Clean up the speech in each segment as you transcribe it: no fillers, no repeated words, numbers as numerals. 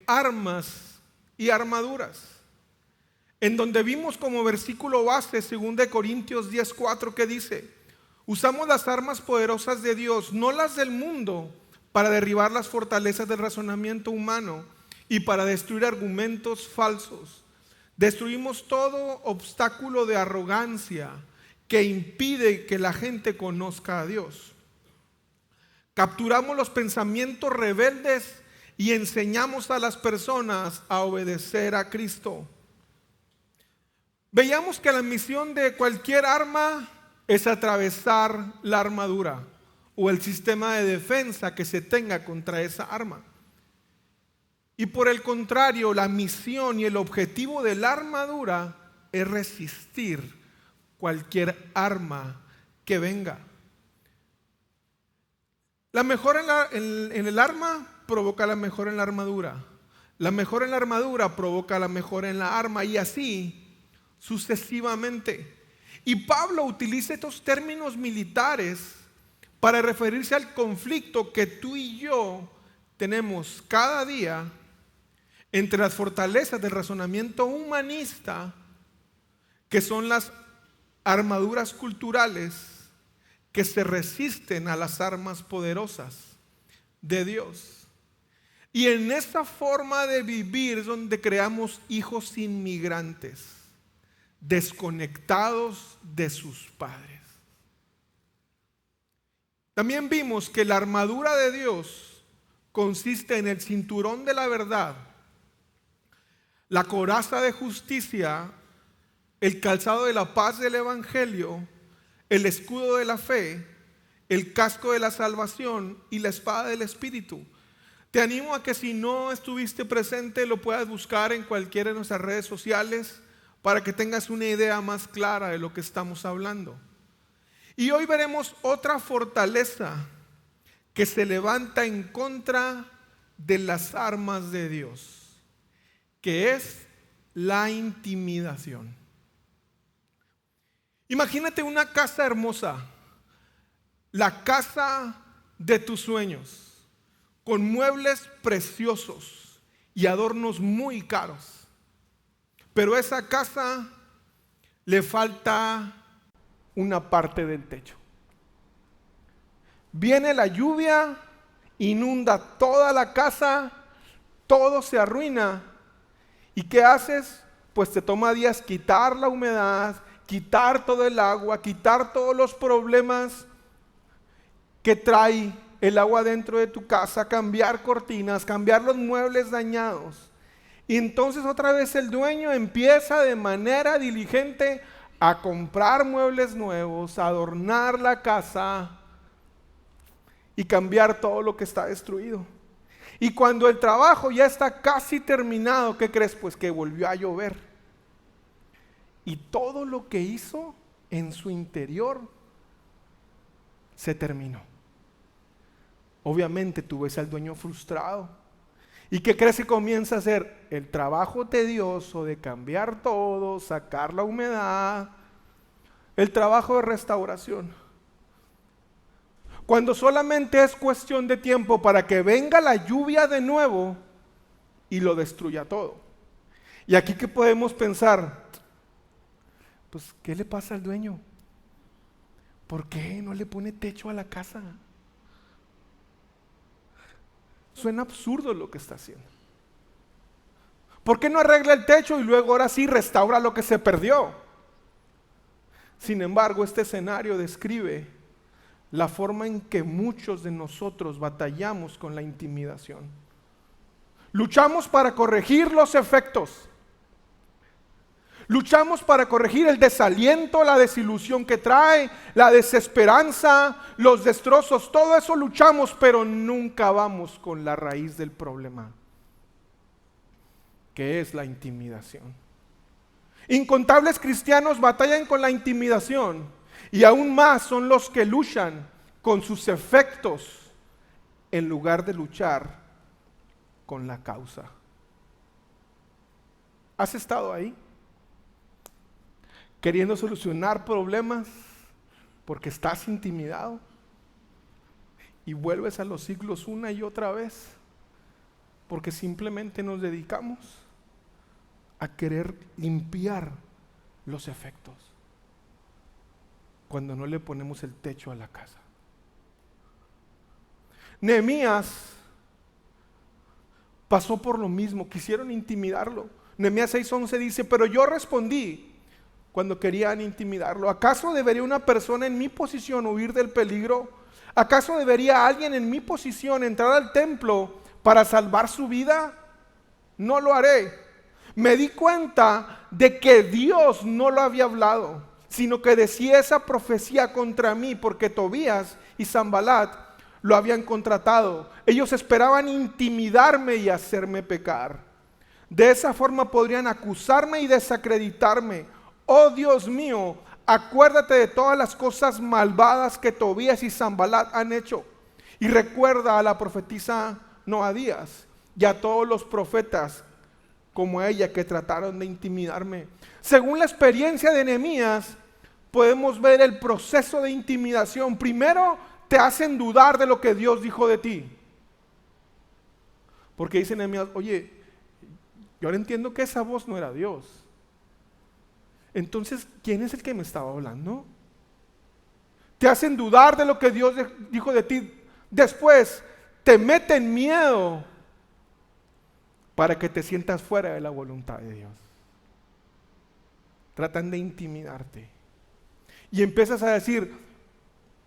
armas y armaduras, en donde vimos como versículo base 2 Corintios 10:4 que dice: usamos las armas poderosas de Dios, no las del mundo, para derribar las fortalezas del razonamiento humano y para destruir argumentos falsos. Destruimos todo obstáculo de arrogancia que impide que la gente conozca a Dios. Capturamos los pensamientos rebeldes y enseñamos a las personas a obedecer a Cristo. Veíamos que la misión de cualquier arma es atravesar la armadura o el sistema de defensa que se tenga contra esa arma. Y por el contrario, la misión y el objetivo de la armadura es resistir cualquier arma que venga. La mejora en el arma provoca la mejora en la armadura. La mejora en la armadura provoca la mejora en la arma, y así sucesivamente. Y Pablo utiliza estos términos militares para referirse al conflicto que tú y yo tenemos cada día entre las fortalezas del razonamiento humanista, que son las armaduras culturales que se resisten a las armas poderosas de Dios. Y en esta forma de vivir es donde creamos hijos inmigrantes, desconectados de sus padres. También vimos que la armadura de Dios consiste en el cinturón de la verdad, la coraza de justicia, el calzado de la paz del evangelio, el escudo de la fe, el casco de la salvación y la espada del Espíritu. Te animo a que si no estuviste presente lo puedas buscar en cualquiera de nuestras redes sociales para que tengas una idea más clara de lo que estamos hablando. Y hoy veremos otra fortaleza que se levanta en contra de las armas de Dios, que es la intimidación. Imagínate una casa hermosa, la casa de tus sueños, con muebles preciosos y adornos muy caros. Pero a esa casa le falta una parte del techo. Viene la lluvia, inunda toda la casa, todo se arruina. ¿Y qué haces? Pues te toma días quitar la humedad, quitar todo el agua, quitar todos los problemas que trae el agua dentro de tu casa, cambiar cortinas, cambiar los muebles dañados. Y entonces otra vez el dueño empieza de manera diligente a comprar muebles nuevos, a adornar la casa y cambiar todo lo que está destruido. Y cuando el trabajo ya está casi terminado, ¿qué crees? Pues que volvió a llover. Y todo lo que hizo en su interior se terminó. Obviamente tú ves al dueño frustrado. ¿Y qué crees que comienza a hacer? El trabajo tedioso de cambiar todo, sacar la humedad, el trabajo de restauración. Cuando solamente es cuestión de tiempo para que venga la lluvia de nuevo y lo destruya todo. Y aquí ¿qué podemos pensar? Pues ¿qué le pasa al dueño? ¿Por qué no le pone techo a la casa? Suena absurdo lo que está haciendo. ¿Por qué no arregla el techo y luego ahora sí restaura lo que se perdió? Sin embargo, este escenario describe la forma en que muchos de nosotros batallamos con la intimidación. Luchamos para corregir los efectos. Luchamos para corregir el desaliento, la desilusión que trae, la desesperanza, los destrozos. Todo eso luchamos, pero nunca vamos con la raíz del problema, que es la intimidación. Incontables cristianos batallan con la intimidación, y aún más son los que luchan con sus efectos en lugar de luchar con la causa. ¿Has estado ahí? Queriendo solucionar problemas porque estás intimidado y vuelves a los ciclos una y otra vez. Porque simplemente nos dedicamos a querer limpiar los efectos, cuando no le ponemos el techo a la casa. Nehemías pasó por lo mismo, quisieron intimidarlo. Nehemías 6:11 dice: pero yo respondí cuando querían intimidarlo: ¿acaso debería una persona en mi posición huir del peligro? ¿Acaso debería alguien en mi posición entrar al templo para salvar su vida? No lo haré. Me di cuenta de que Dios no lo había hablado, sino que decía esa profecía contra mí, porque Tobías y Sanbalat lo habían contratado. Ellos esperaban intimidarme y hacerme pecar. De esa forma podrían acusarme y desacreditarme. Oh Dios mío, acuérdate de todas las cosas malvadas que Tobías y Sanbalat han hecho, y recuerda a la profetisa Noadías y a todos los profetas como ella que trataron de intimidarme. Según la experiencia de Nehemías, podemos ver el proceso de intimidación. Primero, te hacen dudar de lo que Dios dijo de ti. Porque dice Nehemías: oye, yo ahora entiendo que esa voz no era Dios. Entonces, ¿quién es el que me estaba hablando? Te hacen dudar de lo que Dios dijo de ti. Después, te meten miedo para que te sientas fuera de la voluntad de Dios. Tratan de intimidarte. Y empiezas a decir: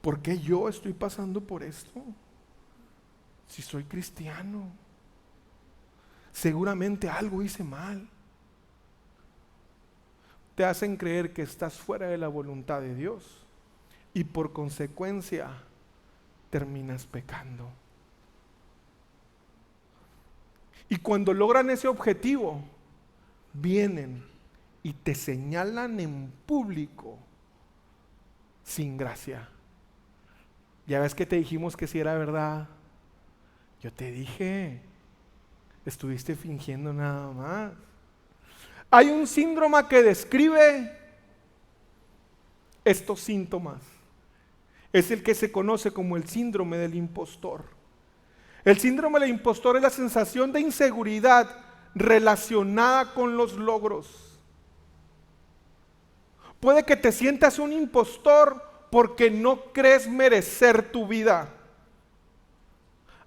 ¿por qué yo estoy pasando por esto? Si soy cristiano, seguramente algo hice mal. Te hacen creer que estás fuera de la voluntad de Dios y por consecuencia terminas pecando. Y cuando logran ese objetivo, vienen y te señalan en público sin gracia. Ya ves que te dijimos que si era verdad. Yo te dije, estuviste fingiendo nada más. Hay un síndrome que describe estos síntomas. Es el que se conoce como el síndrome del impostor. El síndrome del impostor es la sensación de inseguridad relacionada con los logros. Puede que te sientas un impostor porque no crees merecer tu vida.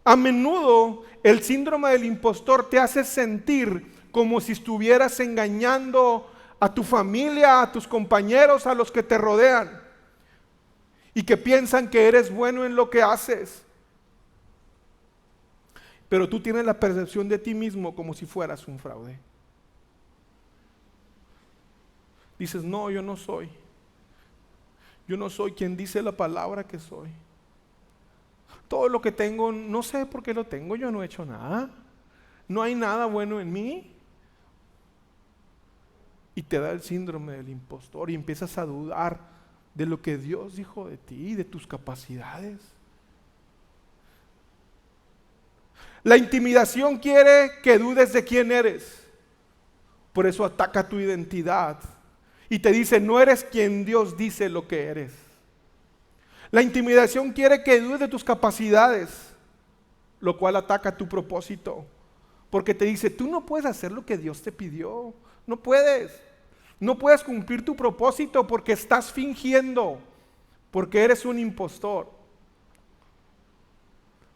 A menudo el síndrome del impostor te hace sentir como si estuvieras engañando a tu familia, a tus compañeros, a los que te rodean, y que piensan que eres bueno en lo que haces. Pero tú tienes la percepción de ti mismo como si fueras un fraude. Dices: no, yo no soy. Yo no soy quien dice la palabra que soy. Todo lo que tengo, no sé por qué lo tengo, yo no he hecho nada. No hay nada bueno en mí. Y te da el síndrome del impostor y empiezas a dudar de lo que Dios dijo de ti, de tus capacidades. La intimidación quiere que dudes de quién eres. Por eso ataca tu identidad y te dice: no eres quien Dios dice lo que eres. La intimidación quiere que dudes de tus capacidades, lo cual ataca tu propósito. Porque te dice: tú no puedes hacer lo que Dios te pidió. No puedes. No puedes cumplir tu propósito porque estás fingiendo, porque eres un impostor.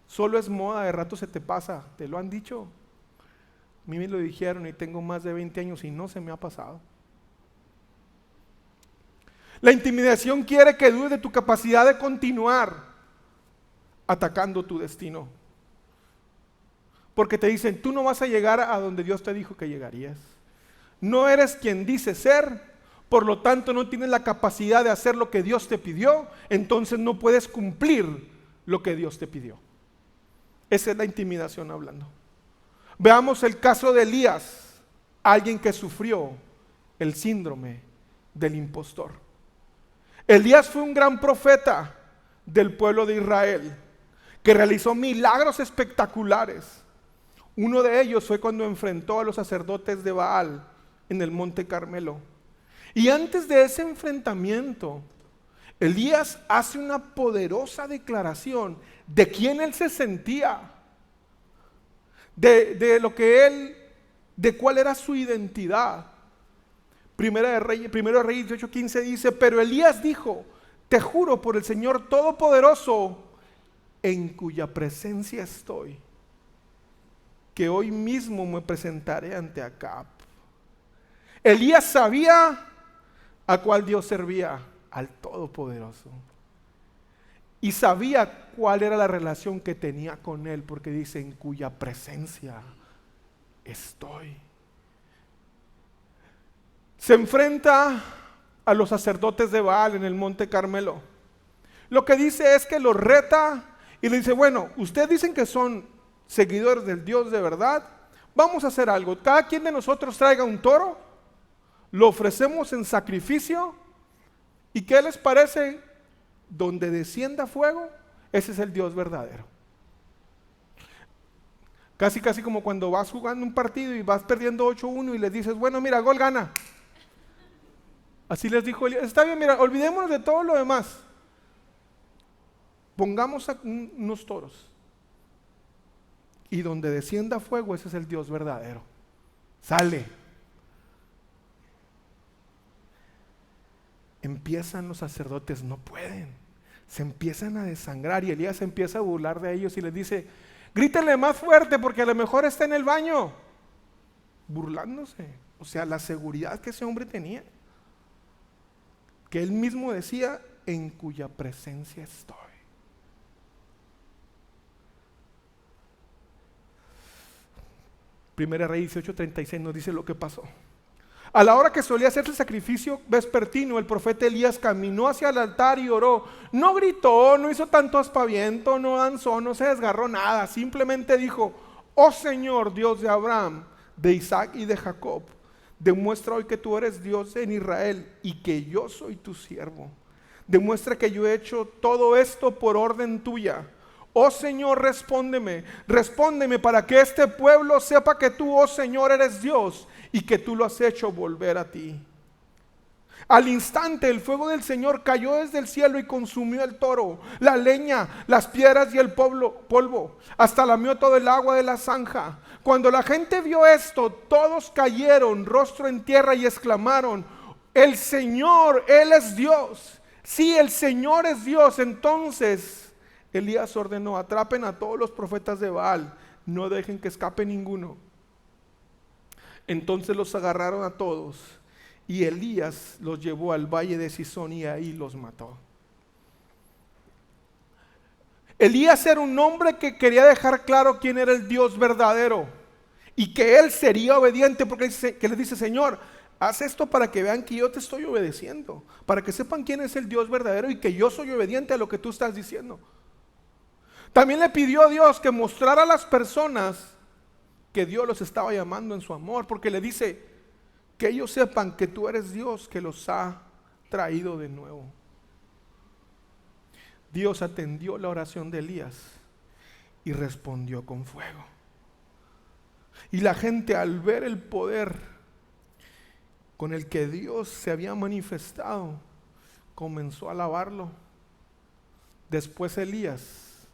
Solo es moda, de rato se te pasa. Te lo han dicho. A mí me lo dijeron y tengo más de 20 años y no se me ha pasado. La intimidación quiere que dudes de tu capacidad de continuar atacando tu destino. Porque te dicen: tú no vas a llegar a donde Dios te dijo que llegarías. No eres quien dices ser, por lo tanto no tienes la capacidad de hacer lo que Dios te pidió, entonces no puedes cumplir lo que Dios te pidió. Esa es la intimidación hablando. Veamos el caso de Elías, alguien que sufrió el síndrome del impostor. Elías fue un gran profeta del pueblo de Israel, que realizó milagros espectaculares. Uno de ellos fue cuando enfrentó a los sacerdotes de Baal en el monte Carmelo. Y antes de ese enfrentamiento, Elías hace una poderosa declaración de quién él se sentía, de lo que él, de cuál era su identidad. Primero de Reyes 18:15 dice, pero Elías dijo, te juro por el Señor Todopoderoso, en cuya presencia estoy, que hoy mismo me presentaré ante Acab. Elías sabía a cuál Dios servía, al Todopoderoso. Y sabía cuál era la relación que tenía con él, porque dice, en cuya presencia estoy. Se enfrenta a los sacerdotes de Baal en el monte Carmelo. Lo que dice es que los reta y le dice, bueno, ustedes dicen que son seguidores del Dios de verdad, vamos a hacer algo. Cada quien de nosotros traiga un toro, lo ofrecemos en sacrificio, ¿y qué les parece? Donde descienda fuego, ese es el Dios verdadero. Casi como cuando vas jugando un partido y vas perdiendo 8-1 y les dices, bueno, mira, gol gana. Así les dijo Elías, está bien, mira, olvidémonos de todo lo demás. Pongamos unos toros. Y donde descienda fuego, ese es el Dios verdadero. Sale. Empiezan los sacerdotes, no pueden. Se empiezan a desangrar y Elías se empieza a burlar de ellos y les dice, grítenle más fuerte porque a lo mejor está en el baño. Burlándose. O sea, la seguridad que ese hombre tenía. Que él mismo decía, en cuya presencia estoy. Primera Reyes 18:36 nos dice lo que pasó. A la hora que solía hacerse el sacrificio vespertino, el profeta Elías caminó hacia el altar y oró. No gritó, no hizo tanto aspaviento, no danzó, no se desgarró nada. Simplemente dijo, oh Señor, Dios de Abraham, de Isaac y de Jacob, demuestra hoy que tú eres Dios en Israel y que yo soy tu siervo. Demuestra que yo he hecho todo esto por orden tuya. Oh Señor, respóndeme para que este pueblo sepa que tú, oh Señor, eres Dios y que tú lo has hecho volver a ti. Al instante el fuego del Señor cayó desde el cielo y consumió el toro, la leña, las piedras y el polvo, hasta lamió todo el agua de la zanja. Cuando la gente vio esto, todos cayeron rostro en tierra y exclamaron, el Señor, Él es Dios. Sí, el Señor es Dios. Entonces Elías ordenó, atrapen a todos los profetas de Baal, no dejen que escape ninguno. Entonces los agarraron a todos y Elías los llevó al valle de Cisón y ahí los mató. Elías era un hombre que quería dejar claro quién era el Dios verdadero y que él sería obediente, porque que le dice, Señor, haz esto para que vean que yo te estoy obedeciendo, para que sepan quién es el Dios verdadero y que yo soy obediente a lo que tú estás diciendo. También le pidió a Dios que mostrara a las personas que Dios los estaba llamando en su amor, porque le dice que ellos sepan que tú eres Dios que los ha traído de nuevo. Dios atendió la oración de Elías y respondió con fuego. Y la gente, al ver el poder con el que Dios se había manifestado, comenzó a alabarlo. Después Elías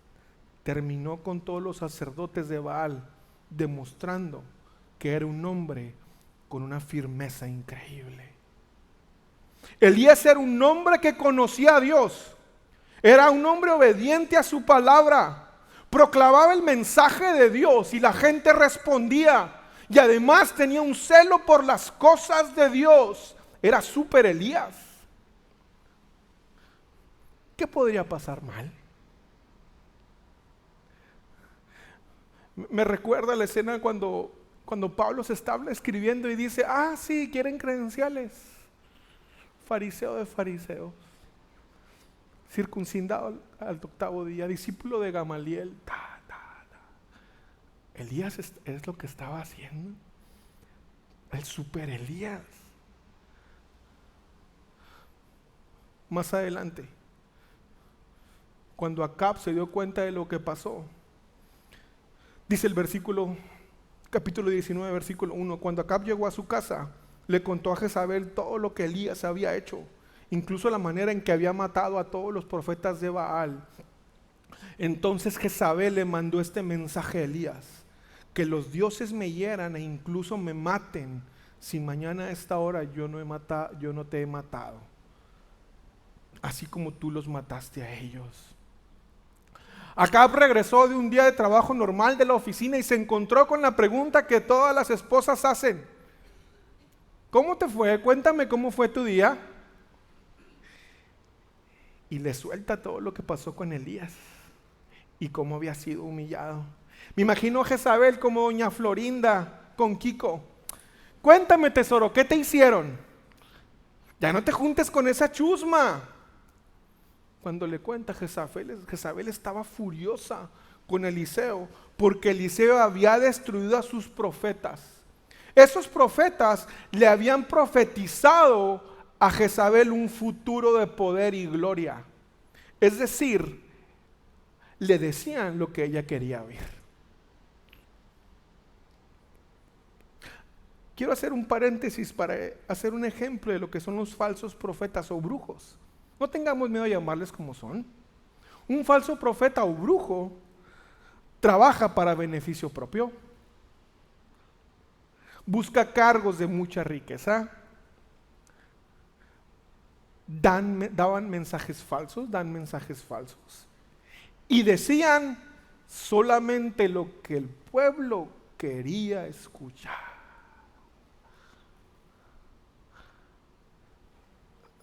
terminó con todos los sacerdotes de Baal, demostrando que era un hombre con una firmeza increíble. Elías era un hombre que conocía a Dios, era un hombre obediente a su palabra, proclamaba el mensaje de Dios y la gente respondía, y además tenía un celo por las cosas de Dios. Era súper Elías. ¿Qué podría pasar mal? Me recuerda la escena cuando Pablo se estaba escribiendo y dice, sí, quieren credenciales. Fariseo de fariseos, circuncidado al 8º día, discípulo de Gamaliel. Elías es lo que estaba haciendo. El super Elías. Más adelante, cuando Acab se dio cuenta de lo que pasó, dice el capítulo 19, versículo 1, cuando Acab llegó a su casa, le contó a Jezabel todo lo que Elías había hecho, incluso la manera en que había matado a todos los profetas de Baal. Entonces Jezabel le mandó este mensaje a Elías: que los dioses me hieran e incluso me maten, si mañana a esta hora yo no te he matado, así como tú los mataste a ellos. Acab regresó de un día de trabajo normal de la oficina y se encontró con la pregunta que todas las esposas hacen: ¿cómo te fue? Cuéntame cómo fue tu día. Y le suelta todo lo que pasó con Elías y cómo había sido humillado. Me imagino a Jezabel como doña Florinda con Kiko: cuéntame, tesoro, ¿qué te hicieron? Ya no te juntes con esa chusma. Cuando le cuenta, Jezabel estaba furiosa con Eliseo porque Eliseo había destruido a sus profetas. Esos profetas le habían profetizado a Jezabel un futuro de poder y gloria. Es decir, le decían lo que ella quería oír. Quiero hacer un paréntesis para hacer un ejemplo de lo que son los falsos profetas o brujos. No tengamos miedo a llamarles como son. Un falso profeta o brujo trabaja para beneficio propio. Busca cargos de mucha riqueza. Dan mensajes falsos. Y decían solamente lo que el pueblo quería escuchar.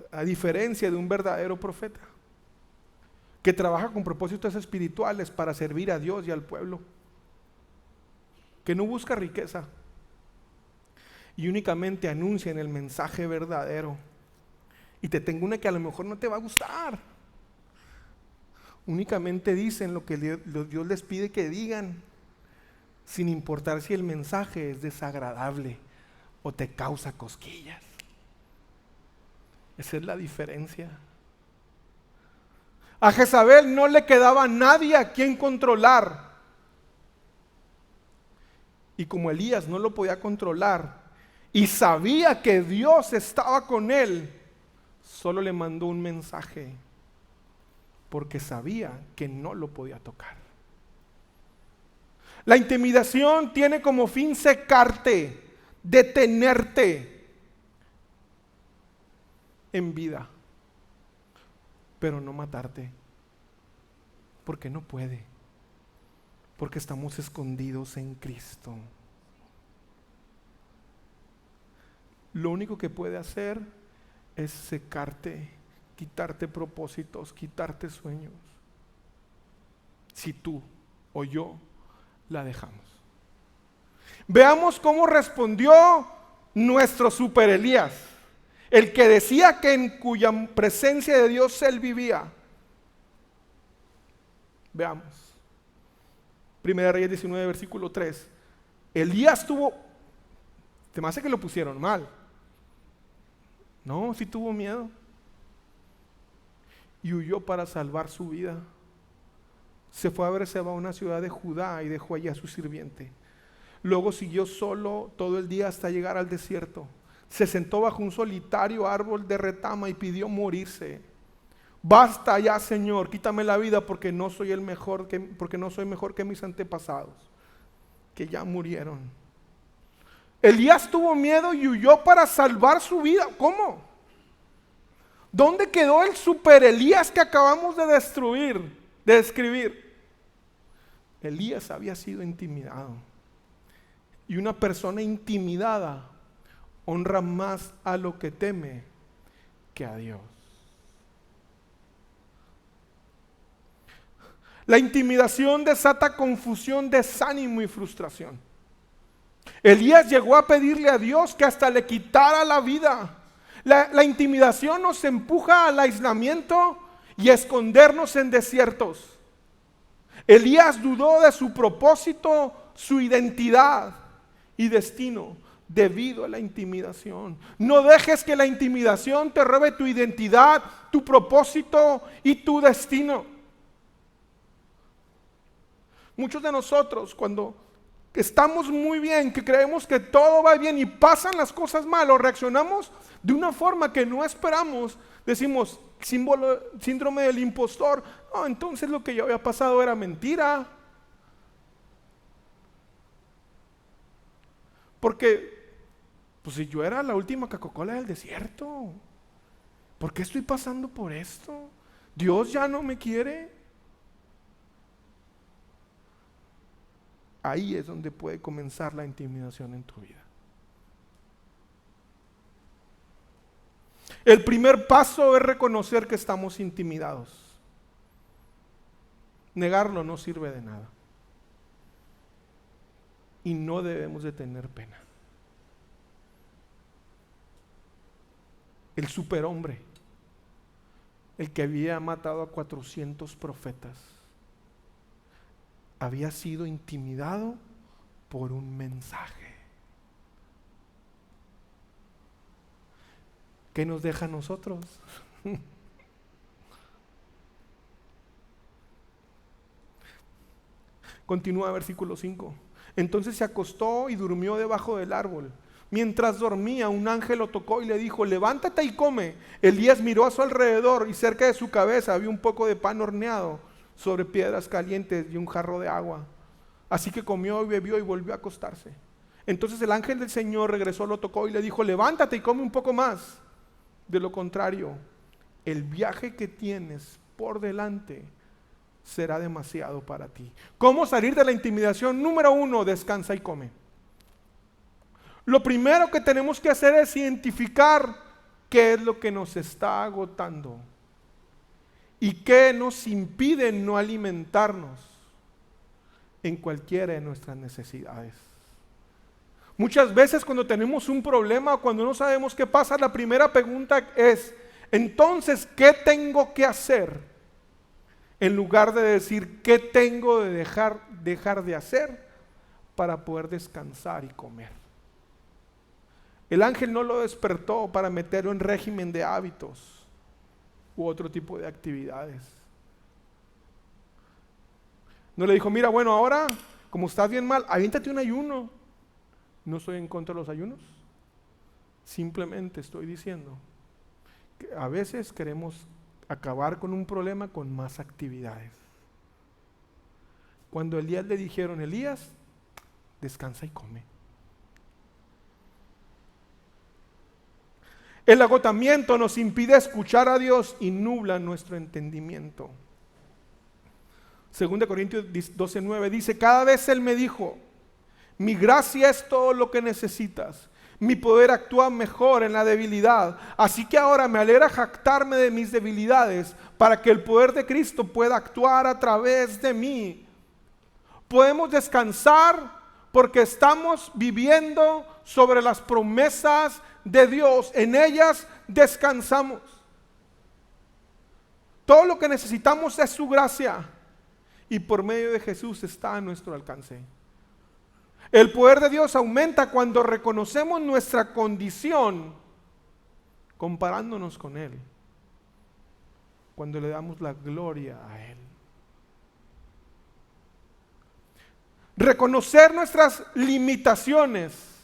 A diferencia de un verdadero profeta que trabaja con propósitos espirituales para servir a Dios y al pueblo, que no busca riqueza y únicamente anuncian el mensaje verdadero. Y te tengo una que a lo mejor no te va a gustar. Únicamente dicen lo que Dios les pide que digan, sin importar si el mensaje es desagradable o te causa cosquillas. Esa es la diferencia. A Jezabel no le quedaba nadie a quien controlar. Y como Elías no lo podía controlar y sabía que Dios estaba con él, solo le mandó un mensaje porque sabía que no lo podía tocar. La intimidación tiene como fin secarte, detenerte en vida, pero no matarte, porque no puede, porque estamos escondidos en Cristo. Lo único que puede hacer es secarte, quitarte propósitos, quitarte sueños, si tú o yo la dejamos. Veamos cómo respondió nuestro super Elías, el que decía que en cuya presencia de Dios él vivía. Veamos. Primera Reyes 19, versículo 3. Elías tuvo, se me hace que lo pusieron mal. No, sí tuvo miedo. Y huyó para salvar su vida. Se fue a Beerseba, una ciudad de Judá, y dejó allí a su sirviente. Luego siguió solo todo el día hasta llegar al desierto. Se sentó bajo un solitario árbol de retama y pidió morirse. Basta ya, Señor, quítame la vida porque no soy mejor que mis antepasados, que ya murieron. Elías tuvo miedo y huyó para salvar su vida. ¿Cómo? ¿Dónde quedó el super Elías que acabamos de describir? Elías había sido intimidado. Y una persona intimidada honra más a lo que teme que a Dios. La intimidación desata confusión, desánimo y frustración. Elías llegó a pedirle a Dios que hasta le quitara la vida. La intimidación nos empuja al aislamiento y a escondernos en desiertos. Elías dudó de su propósito, su identidad y destino debido a la intimidación. No dejes que la intimidación te robe tu identidad, tu propósito y tu destino. Muchos de nosotros, cuando estamos muy bien, que creemos que todo va bien y pasan las cosas mal, o reaccionamos de una forma que no esperamos, decimos, síndrome del impostor. No, entonces lo que ya había pasado era mentira. Porque, pues si yo era la última Coca-Cola del desierto, ¿por qué estoy pasando por esto? ¿Dios ya no me quiere? Ahí es donde puede comenzar la intimidación en tu vida. El primer paso es reconocer que estamos intimidados. Negarlo no sirve de nada. Y no debemos de tener pena. El superhombre, el que había matado a 400 profetas, había sido intimidado por un mensaje. ¿Qué nos deja a nosotros? Continúa versículo 5. Entonces se acostó y durmió debajo del árbol. Mientras dormía, un ángel lo tocó y le dijo: levántate y come. Elías miró a su alrededor y cerca de su cabeza había un poco de pan horneado sobre piedras calientes y un jarro de agua. Así que comió y bebió y volvió a acostarse. Entonces el ángel del Señor regresó, lo tocó y le dijo: levántate y come un poco más. De lo contrario, el viaje que tienes por delante será demasiado para ti. ¿Cómo salir de la intimidación? Número 1, descansa y come. Lo primero que tenemos que hacer es identificar qué es lo que nos está agotando y qué nos impide no alimentarnos en cualquiera de nuestras necesidades. Muchas veces cuando tenemos un problema o cuando no sabemos qué pasa, la primera pregunta es: entonces, ¿qué tengo que hacer? En lugar de decir, ¿qué tengo de dejar de hacer para poder descansar y comer? El ángel no lo despertó para meterlo en régimen de hábitos u otro tipo de actividades. No le dijo: mira, bueno, ahora, como estás bien mal, aviéntate un ayuno. No estoy en contra de los ayunos. Simplemente estoy diciendo que a veces queremos acabar con un problema con más actividades. Cuando Elías le dijeron: Elías, descansa y come. El agotamiento nos impide escuchar a Dios y nubla nuestro entendimiento. 2 Corintios 12:9 dice: cada vez Él me dijo: mi gracia es todo lo que necesitas. Mi poder actúa mejor en la debilidad. Así que ahora me alegra jactarme de mis debilidades para que el poder de Cristo pueda actuar a través de mí. Podemos descansar porque estamos viviendo sobre las promesas de Dios. En ellas descansamos. Todo lo que necesitamos es su gracia y por medio de Jesús está a nuestro alcance. El poder de Dios aumenta cuando reconocemos nuestra condición comparándonos con Él, cuando le damos la gloria a Él. Reconocer nuestras limitaciones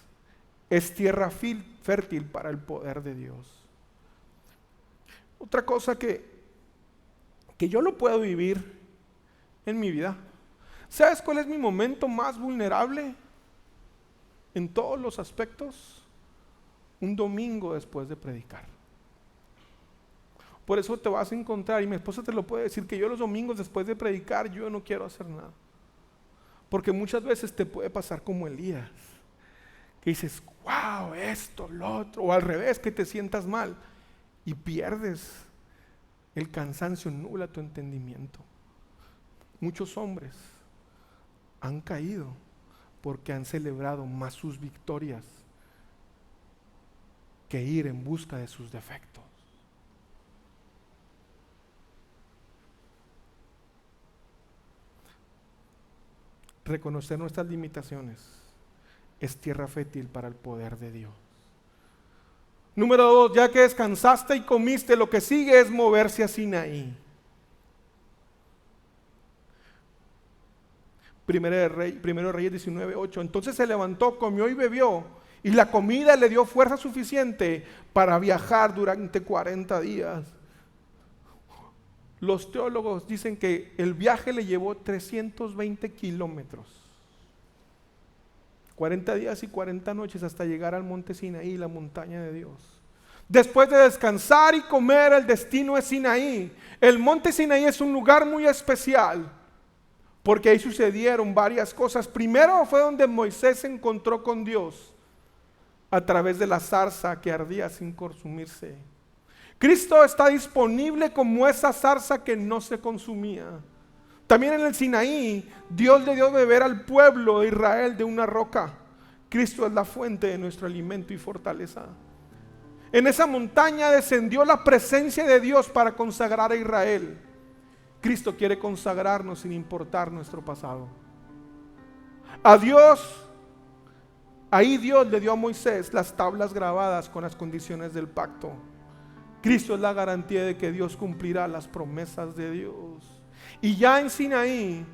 es tierra fértil para el poder de Dios. Otra cosa que yo lo puedo vivir en mi vida. ¿Sabes cuál es mi momento más vulnerable? En todos los aspectos, un domingo después de predicar. Por eso te vas a encontrar, y mi esposa te lo puede decir, que yo los domingos después de predicar, yo no quiero hacer nada. Porque muchas veces te puede pasar como Elías, que dices: wow, esto, lo otro, o al revés, que te sientas mal y pierdes el cansancio, nubla tu entendimiento. Muchos hombres han caído porque han celebrado más sus victorias que ir en busca de sus defectos. Reconocer nuestras limitaciones es tierra fértil para el poder de Dios. Número 2, ya que descansaste y comiste, lo que sigue es moverse a Sinaí. Primero Reyes 19:8. Entonces se levantó, comió y bebió, y la comida le dio fuerza suficiente para viajar durante 40 días. Los teólogos dicen que el viaje le llevó 320 kilómetros. 40 días y 40 noches hasta llegar al monte Sinaí, la montaña de Dios. Después de descansar y comer, el destino es Sinaí. El monte Sinaí es un lugar muy especial porque ahí sucedieron varias cosas. Primero fue donde Moisés se encontró con Dios a través de la zarza que ardía sin consumirse. Cristo está disponible como esa zarza que no se consumía. También en el Sinaí, Dios le dio de beber al pueblo de Israel de una roca. Cristo es la fuente de nuestro alimento y fortaleza. En esa montaña descendió la presencia de Dios para consagrar a Israel. Cristo quiere consagrarnos sin importar nuestro pasado. A Dios, ahí Dios le dio a Moisés las tablas grabadas con las condiciones del pacto. Cristo es la garantía de que Dios cumplirá las promesas de Dios. Y ya en Sinaí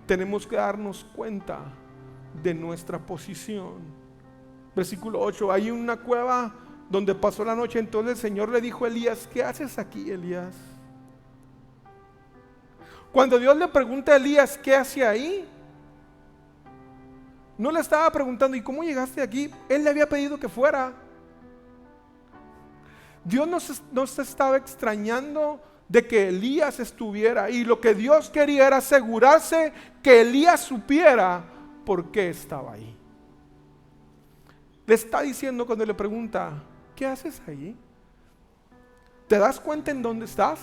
tenemos que darnos cuenta de nuestra posición. Versículo 8, hay una cueva donde pasó la noche. Entonces el Señor le dijo a Elías: ¿qué haces aquí, Elías? Cuando Dios le pregunta a Elías qué hacía ahí, no le estaba preguntando ¿y cómo llegaste aquí? Él le había pedido que fuera. Dios no se estaba extrañando de que Elías estuviera ahí. Lo que Dios quería era asegurarse que Elías supiera por qué estaba ahí. Le está diciendo cuando le pregunta: ¿qué haces ahí? ¿Te das cuenta en dónde estás?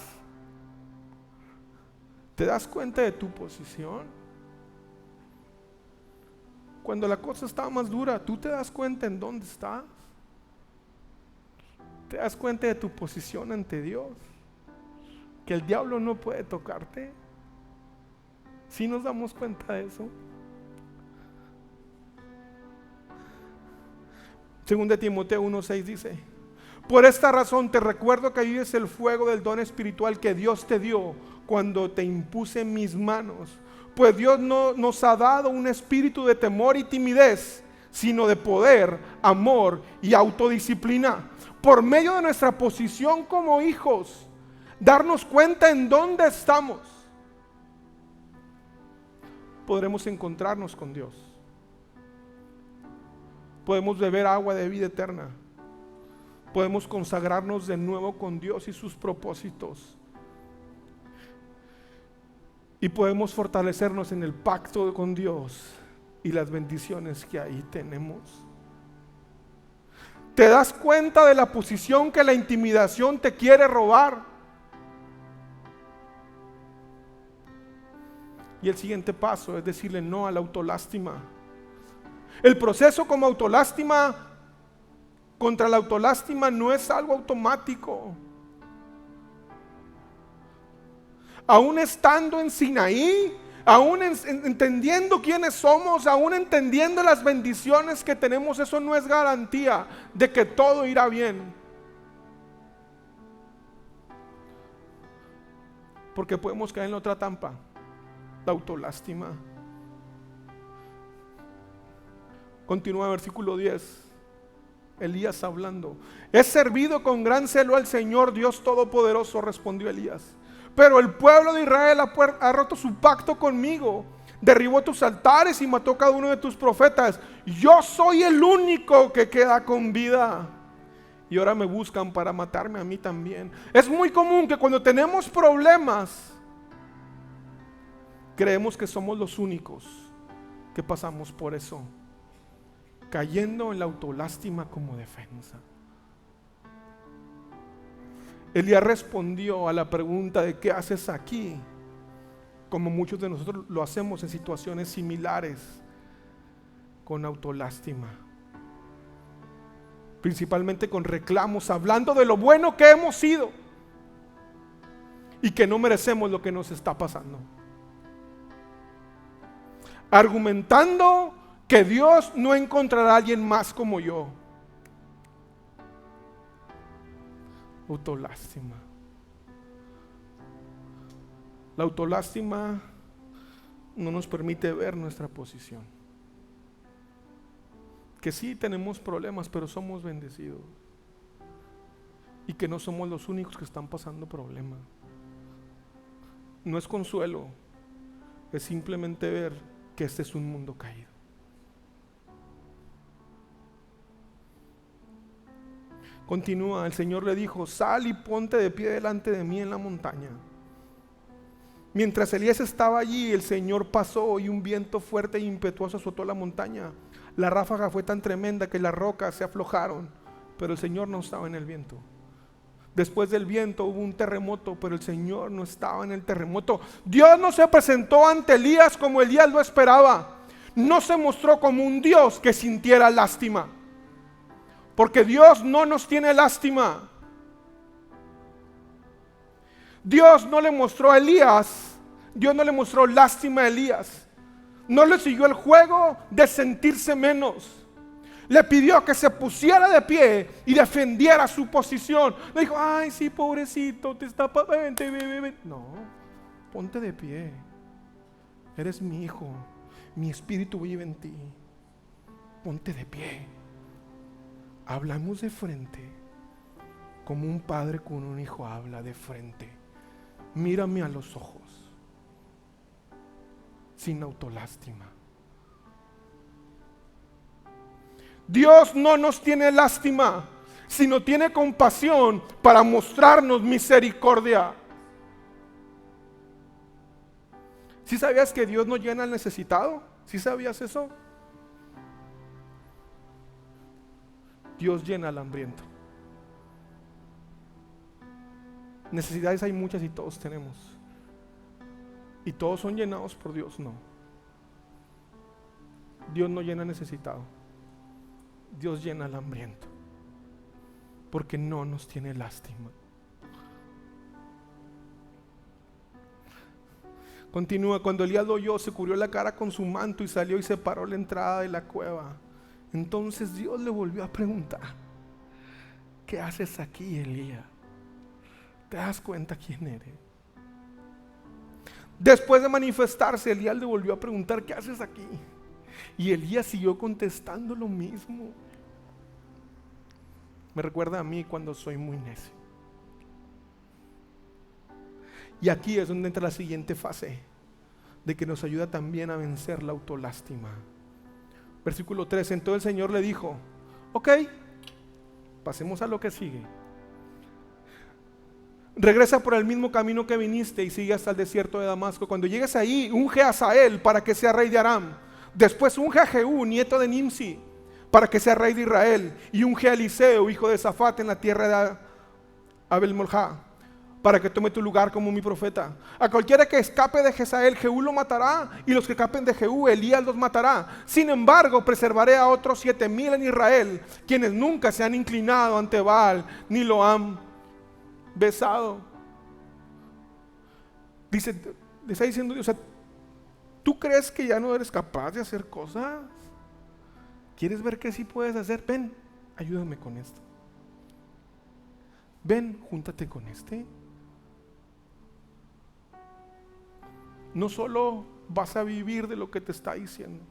¿Te das cuenta de tu posición? Cuando la cosa está más dura, ¿tú te das cuenta en dónde estás? ¿Te das cuenta de tu posición ante Dios? Que el diablo no puede tocarte. ¿Sí nos damos cuenta de eso? Según de Timoteo 1:6 dice: por esta razón te recuerdo que vives el fuego del don espiritual que Dios te dio cuando te impuse mis manos. Pues Dios no nos ha dado un espíritu de temor y timidez, sino de poder, amor y autodisciplina. Por medio de nuestra posición como hijos, darnos cuenta en dónde estamos, podremos encontrarnos con Dios. Podemos beber agua de vida eterna. Podemos consagrarnos de nuevo con Dios y sus propósitos. Y podemos fortalecernos en el pacto con Dios y las bendiciones que ahí tenemos. ¿Te das cuenta de la posición que la intimidación te quiere robar? Y el siguiente paso es decirle no a la autolástima. El proceso como autolástima, contra la autolástima, no es algo automático. Aún estando en Sinaí, aún entendiendo quiénes somos, aún entendiendo las bendiciones que tenemos, eso no es garantía de que todo irá bien. Porque podemos caer en otra trampa, la autolástima. Continúa versículo 10. Elías hablando: he servido con gran celo al Señor Dios Todopoderoso, respondió Elías. Pero el pueblo de Israel ha roto su pacto conmigo, derribó tus altares y mató cada uno de tus profetas. Yo soy el único que queda con vida, y ahora me buscan para matarme a mí también. Es muy común que cuando tenemos problemas, creemos que somos los únicos que pasamos por eso, cayendo en la autolástima como defensa. Elías respondió a la pregunta de ¿qué haces aquí? Como muchos de nosotros lo hacemos en situaciones similares, con autolástima, principalmente con reclamos, hablando de lo bueno que hemos sido y que no merecemos lo que nos está pasando, argumentando que Dios no encontrará a alguien más como yo. Autolástima. La autolástima no nos permite ver nuestra posición. Que sí tenemos problemas, pero somos bendecidos. Y que no somos los únicos que están pasando problemas. No es consuelo, es simplemente ver que este es un mundo caído. Continúa, el Señor le dijo: sal y ponte de pie delante de mí en la montaña. Mientras Elías estaba allí, el Señor pasó y un viento fuerte e impetuoso azotó la montaña. La ráfaga fue tan tremenda que las rocas se aflojaron, pero el Señor no estaba en el viento. Después del viento hubo un terremoto, pero el Señor no estaba en el terremoto. Dios no se presentó ante Elías como Elías lo esperaba. No se mostró como un Dios que sintiera lástima, porque Dios no nos tiene lástima. Dios no le mostró a Elías, Dios no le mostró lástima a Elías. No le siguió el juego de sentirse menos. Le pidió que se pusiera de pie y defendiera su posición. Le dijo: ay, sí, pobrecito, te está vente. No, ponte de pie. Eres mi hijo, mi espíritu vive en ti. Ponte de pie. Hablamos de frente, como un padre con un hijo habla de frente. Mírame a los ojos, sin autolástima. Dios no nos tiene lástima, sino tiene compasión para mostrarnos misericordia. ¿Sí sabías que Dios no llena al necesitado? ¿Sí sabías eso? Dios llena al hambriento. Necesidades hay muchas y todos tenemos. ¿Y todos son llenados por Dios? No. Dios no llena al necesitado. Dios llena al hambriento, porque no nos tiene lástima. Continúa: cuando Elías lo oyó, se cubrió la cara con su manto y salió y se paró en la entrada de la cueva. Entonces Dios le volvió a preguntar: ¿qué haces aquí, Elías? ¿Te das cuenta quién eres? Después de manifestarse, Elías le volvió a preguntar: ¿qué haces aquí? Y Elías siguió contestando lo mismo. Me recuerda a mí cuando soy muy necio. Y aquí es donde entra la siguiente fase, de que nos ayuda también a vencer la autolástima. Versículo 3: entonces el Señor le dijo: ok, pasemos a lo que sigue. Regresa por el mismo camino que viniste y sigue hasta el desierto de Damasco. Cuando llegues ahí, unge a Asael para que sea rey de Aram. Después unge a Jehú, nieto de Nimsi, para que sea rey de Israel. Y unge a Eliseo, hijo de Safat, en la tierra de Abel-Molja, para que tome tu lugar como mi profeta. A cualquiera que escape de Jezreel, Jehú lo matará, y los que escapen de Jehú, Elías los matará. Sin embargo, preservaré a otros 7,000 en Israel, quienes nunca se han inclinado ante Baal, ni lo han besado. Dice, le está diciendo Dios: ¿tú crees que ya no eres capaz de hacer cosas? ¿Quieres ver qué sí puedes hacer? Ven, ayúdame con esto. Ven, júntate con este. No solo vas a vivir de lo que te está diciendo,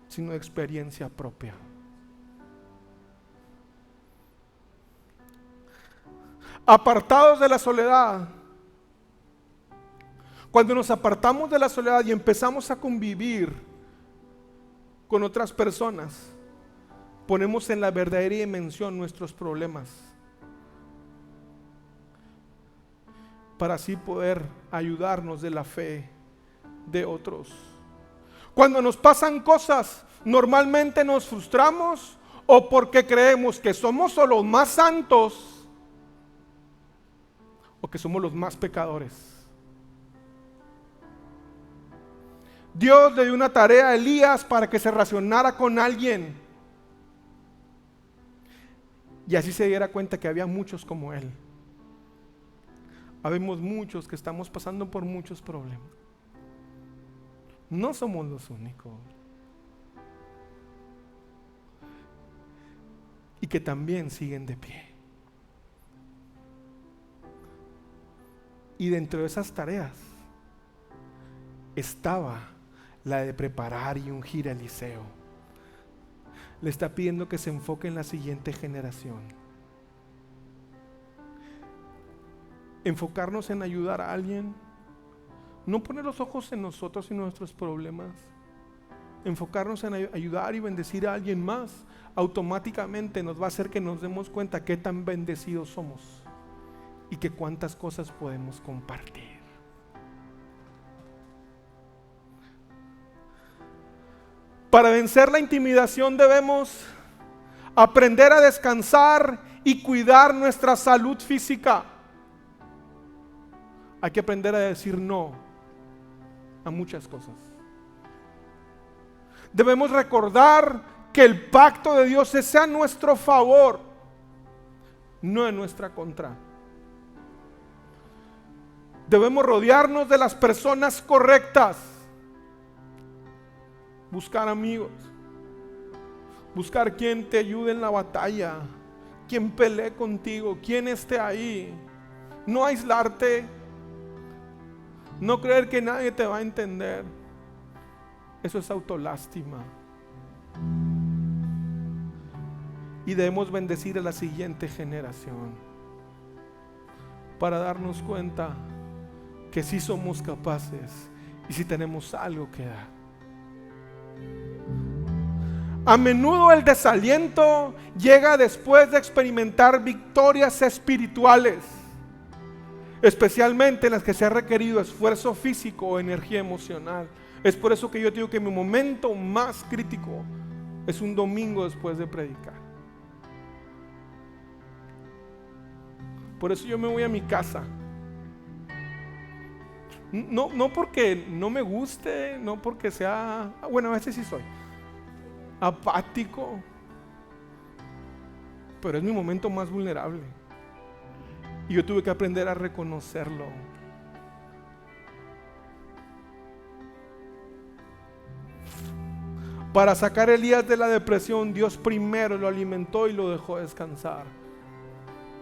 sino de experiencia propia. Apartados de la soledad. Cuando nos apartamos de la soledad y empezamos a convivir con otras personas, ponemos en la verdadera dimensión nuestros problemas, para así poder ayudarnos de la fe de otros. Cuando nos pasan cosas, normalmente nos frustramos, o porque creemos que somos o los más santos o que somos los más pecadores. Dios le dio una tarea a Elías para que se relacionara con alguien y así se diera cuenta que había muchos como él. Habemos muchos que estamos pasando por muchos problemas. No somos los únicos. Y que también siguen de pie. Y dentro de esas tareas estaba la de preparar y ungir a Eliseo. Le está pidiendo que se enfoque en la siguiente generación. Enfocarnos en ayudar a alguien. No poner los ojos en nosotros y nuestros problemas. Enfocarnos en ayudar y bendecir a alguien más, automáticamente nos va a hacer que nos demos cuenta qué tan bendecidos somos y que cuántas cosas podemos compartir. Para vencer la intimidación debemos aprender a descansar y cuidar nuestra salud física. Hay que aprender a decir no a muchas cosas. Debemos recordar que el pacto de Dios es a nuestro favor, no en nuestra contra. Debemos rodearnos de las personas correctas. Buscar amigos. Buscar quien te ayude en la batalla. Quien pelee contigo. Quien esté ahí. No aislarte. No creer que nadie te va a entender. Eso es autolástima. Y debemos bendecir a la siguiente generación para darnos cuenta que sí somos capaces y sí tenemos algo que dar. A menudo el desaliento llega después de experimentar victorias espirituales, especialmente en las que se ha requerido esfuerzo físico o energía emocional. Es por eso que yo digo que mi momento más crítico es un domingo después de predicar. Por eso yo me voy a mi casa. No porque no me guste, no porque sea, bueno, a veces sí soy apático, pero es mi momento más vulnerable. Y yo tuve que aprender a reconocerlo. Para sacar a Elías de la depresión, Dios primero lo alimentó y lo dejó descansar.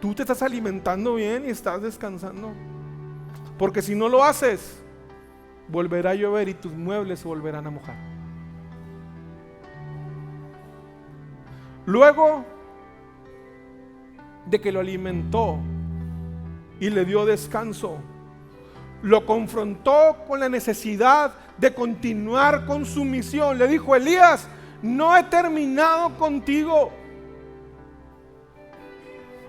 ¿Tú te estás alimentando bien y estás descansando? Porque si no lo haces, volverá a llover y tus muebles se volverán a mojar. Luego de que lo alimentó y le dio descanso, lo confrontó con la necesidad de continuar con su misión. Le dijo: Elías, no he terminado contigo.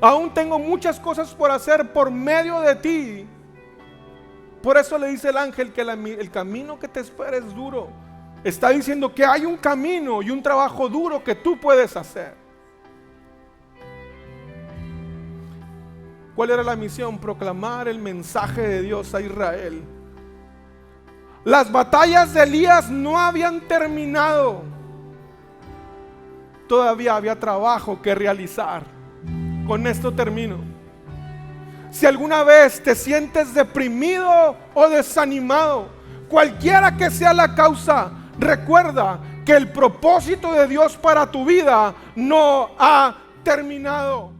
Aún tengo muchas cosas por hacer por medio de ti. Por eso le dice el ángel que el camino que te espera es duro. Está diciendo que hay un camino y un trabajo duro que tú puedes hacer. ¿Cuál era la misión? Proclamar el mensaje de Dios a Israel. Las batallas de Elías no habían terminado. Todavía había trabajo que realizar. Con esto termino. Si alguna vez te sientes deprimido o desanimado, cualquiera que sea la causa, recuerda que el propósito de Dios para tu vida no ha terminado.